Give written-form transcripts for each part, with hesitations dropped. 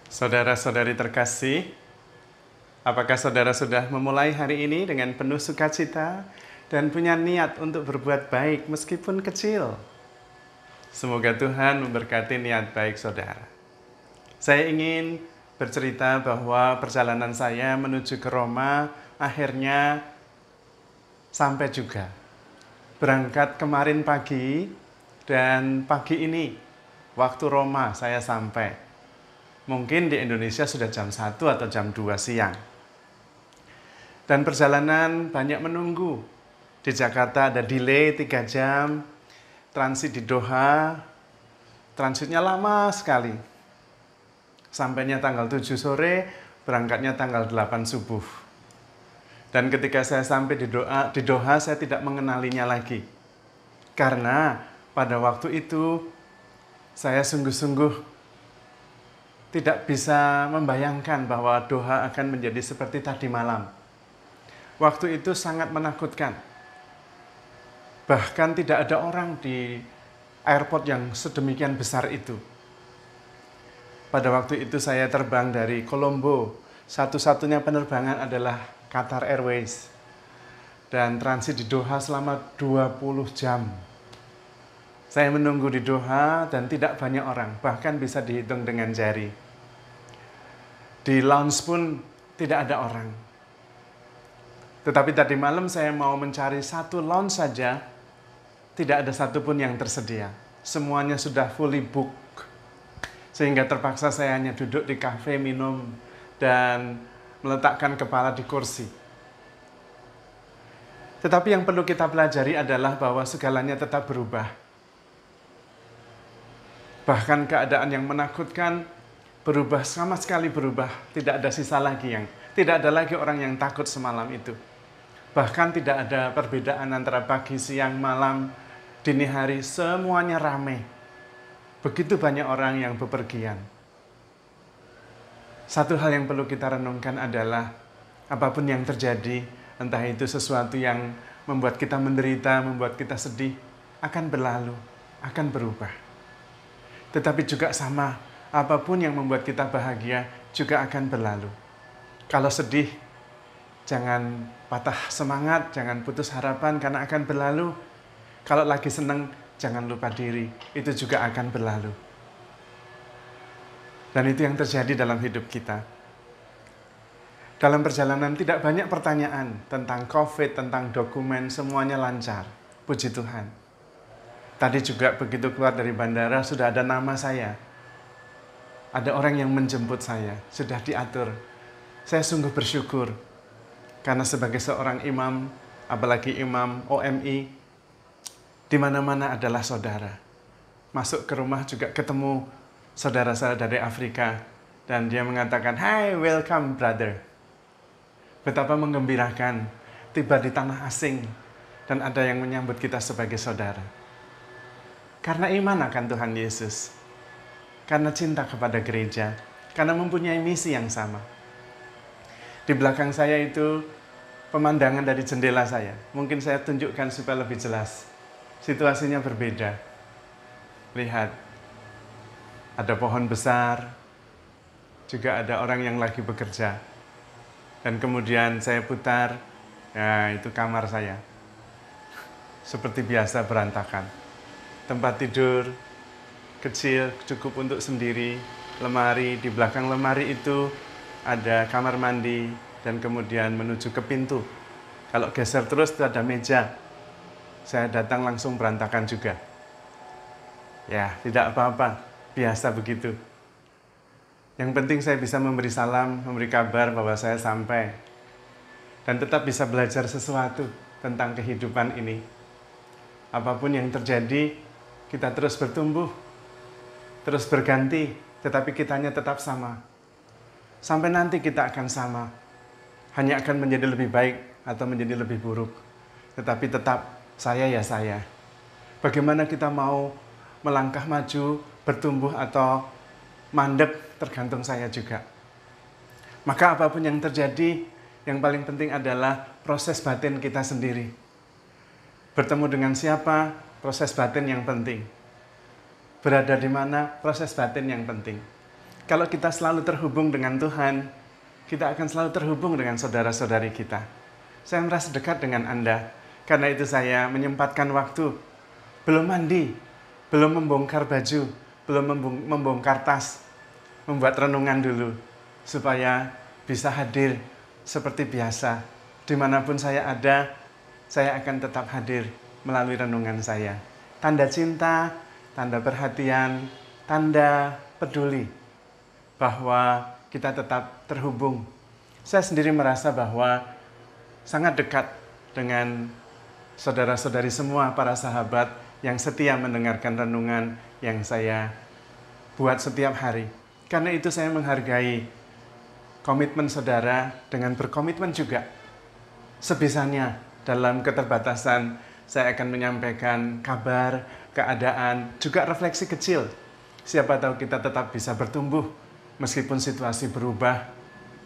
Saudara-saudari terkasih, apakah saudara sudah memulai hari ini dengan penuh sukacita dan punya niat untuk berbuat baik meskipun kecil? Semoga Tuhan memberkati niat baik saudara. Saya ingin bercerita bahwa perjalanan saya menuju ke Roma akhirnya sampai juga. Berangkat kemarin pagi dan pagi ini waktu Roma saya sampai. Mungkin di Indonesia sudah jam 1 atau jam 2 siang. Dan perjalanan banyak menunggu. Di Jakarta ada delay 3 jam, transit di Doha, transitnya lama sekali. Sampainya tanggal 7 sore, berangkatnya tanggal 8 subuh. Dan ketika saya sampai di Doha, saya tidak mengenalinya lagi. Karena pada waktu itu, saya sungguh-sungguh tidak bisa membayangkan bahwa Doha akan menjadi seperti tadi malam. Waktu itu sangat menakutkan. Bahkan tidak ada orang di airport yang sedemikian besar itu. Pada waktu itu saya terbang dari Kolombo. Satu-satunya penerbangan adalah Qatar Airways. Dan transit di Doha selama 20 jam. Saya menunggu di Doha dan tidak banyak orang, bahkan bisa dihitung dengan jari. Di lounge pun tidak ada orang. Tetapi tadi malam saya mau mencari satu lounge saja, tidak ada satupun yang tersedia. Semuanya sudah fully book. Sehingga terpaksa saya hanya duduk di kafe, minum, dan meletakkan kepala di kursi. Tetapi yang perlu kita pelajari adalah bahwa segalanya tetap berubah. Bahkan keadaan yang menakutkan berubah, sama sekali berubah. Tidak ada sisa lagi tidak ada lagi orang yang takut semalam itu. Bahkan tidak ada perbedaan antara pagi, siang, malam, dini hari, semuanya ramai. Begitu banyak orang yang bepergian. Satu hal yang perlu kita renungkan adalah apapun yang terjadi, entah itu sesuatu yang membuat kita menderita, membuat kita sedih, akan berlalu, akan berubah. Tetapi juga sama, apapun yang membuat kita bahagia juga akan berlalu. Kalau sedih, jangan patah semangat, jangan putus harapan karena akan berlalu. Kalau lagi senang, jangan lupa diri, itu juga akan berlalu. Dan itu yang terjadi dalam hidup kita. Dalam perjalanan tidak banyak pertanyaan tentang COVID, tentang dokumen, semuanya lancar. Puji Tuhan. Tadi juga begitu keluar dari bandara sudah ada nama saya. Ada orang yang menjemput saya, sudah diatur. Saya sungguh bersyukur. Karena sebagai seorang imam, apalagi imam OMI, di mana-mana adalah saudara. Masuk ke rumah juga ketemu saudara saya dari Afrika. Dan dia mengatakan, "Hi, welcome brother." Betapa menggembirakan, tiba di tanah asing. Dan ada yang menyambut kita sebagai saudara. Karena iman akan Tuhan Yesus. Karena cinta kepada gereja. Karena mempunyai misi yang sama. Di belakang saya itu pemandangan dari jendela saya. Mungkin saya tunjukkan supaya lebih jelas. Situasinya berbeda. Lihat. Ada pohon besar. Juga ada orang yang lagi bekerja. Dan kemudian saya putar. Ya, itu kamar saya. Seperti biasa berantakan. Tempat tidur kecil, cukup untuk sendiri, lemari, di belakang lemari itu ada kamar mandi, dan kemudian menuju ke pintu. Kalau geser terus itu ada meja. Saya datang langsung berantakan juga. Ya, tidak apa-apa, biasa begitu. Yang penting saya bisa memberi salam, memberi kabar bahwa saya sampai. Dan tetap bisa belajar sesuatu tentang kehidupan ini. Apapun yang terjadi, kita terus bertumbuh, terus berganti, tetapi kitanya tetap sama. Sampai nanti kita akan sama. Hanya akan menjadi lebih baik atau menjadi lebih buruk. Tetapi tetap saya ya saya. Bagaimana kita mau melangkah maju, bertumbuh atau mandek, tergantung saya juga. Maka apapun yang terjadi, yang paling penting adalah proses batin kita sendiri. Bertemu dengan siapa? Proses batin yang penting. Berada di mana? Proses batin yang penting. Kalau kita selalu terhubung dengan Tuhan, kita akan selalu terhubung dengan saudara-saudari kita. Saya merasa dekat dengan Anda. Karena itu saya menyempatkan waktu. Belum mandi, belum membongkar baju, belum membongkar tas. Membuat renungan dulu. Supaya bisa hadir seperti biasa. Dimanapun saya ada, saya akan tetap hadir melalui renungan saya. Tanda cinta, tanda perhatian, tanda peduli. Bahwa kita tetap terhubung. Saya sendiri merasa bahwa sangat dekat dengan saudara-saudari semua, para sahabat yang setia mendengarkan renungan yang saya buat setiap hari. Karena itu saya menghargai komitmen saudara dengan berkomitmen juga. Sebisanya dalam keterbatasan saya akan menyampaikan kabar, keadaan, juga refleksi kecil. Siapa tahu kita tetap bisa bertumbuh. Meskipun situasi berubah,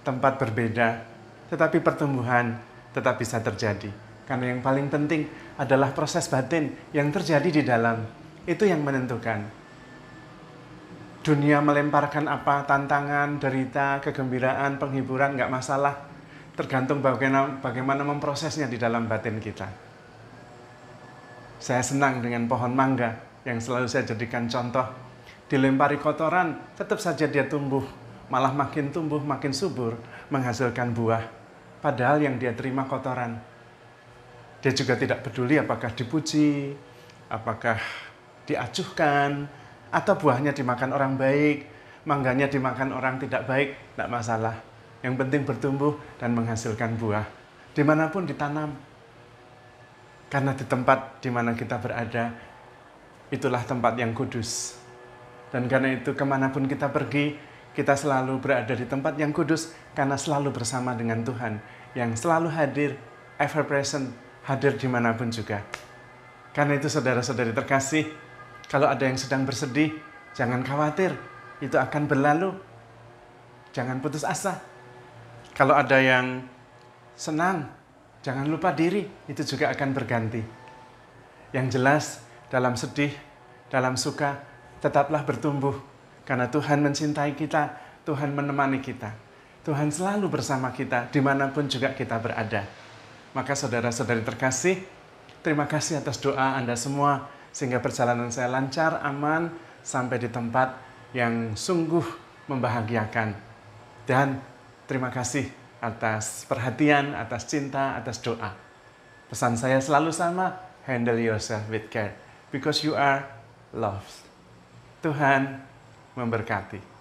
tempat berbeda, tetapi pertumbuhan tetap bisa terjadi. Karena yang paling penting adalah proses batin yang terjadi di dalam. Itu yang menentukan. Dunia melemparkan apa, tantangan, derita, kegembiraan, penghiburan, nggak masalah. Tergantung bagaimana memprosesnya di dalam batin kita. Saya senang dengan pohon mangga yang selalu saya jadikan contoh. Dilempari kotoran, tetap saja dia tumbuh. Malah makin tumbuh, makin subur, menghasilkan buah. Padahal yang dia terima kotoran. Dia juga tidak peduli apakah dipuji, apakah diacuhkan, atau buahnya dimakan orang baik, mangganya dimakan orang tidak baik, tidak masalah. Yang penting bertumbuh dan menghasilkan buah. Dimanapun ditanam. Karena di tempat di mana kita berada, itulah tempat yang kudus. Dan karena itu kemanapun kita pergi, kita selalu berada di tempat yang kudus karena selalu bersama dengan Tuhan yang selalu hadir, ever present, hadir dimanapun juga. Karena itu saudara-saudari terkasih, kalau ada yang sedang bersedih, jangan khawatir, itu akan berlalu. Jangan putus asa. Kalau ada yang senang, jangan lupa diri, itu juga akan berganti. Yang jelas, dalam sedih, dalam suka, tetaplah bertumbuh, karena Tuhan mencintai kita, Tuhan menemani kita. Tuhan selalu bersama kita, dimanapun juga kita berada. Maka saudara-saudari terkasih, terima kasih atas doa Anda semua, sehingga perjalanan saya lancar, aman, sampai di tempat yang sungguh membahagiakan. Dan terima kasih atas perhatian, atas cinta, atas doa. Pesan saya selalu sama, handle yourself with care, because you are loved. Tuhan memberkati.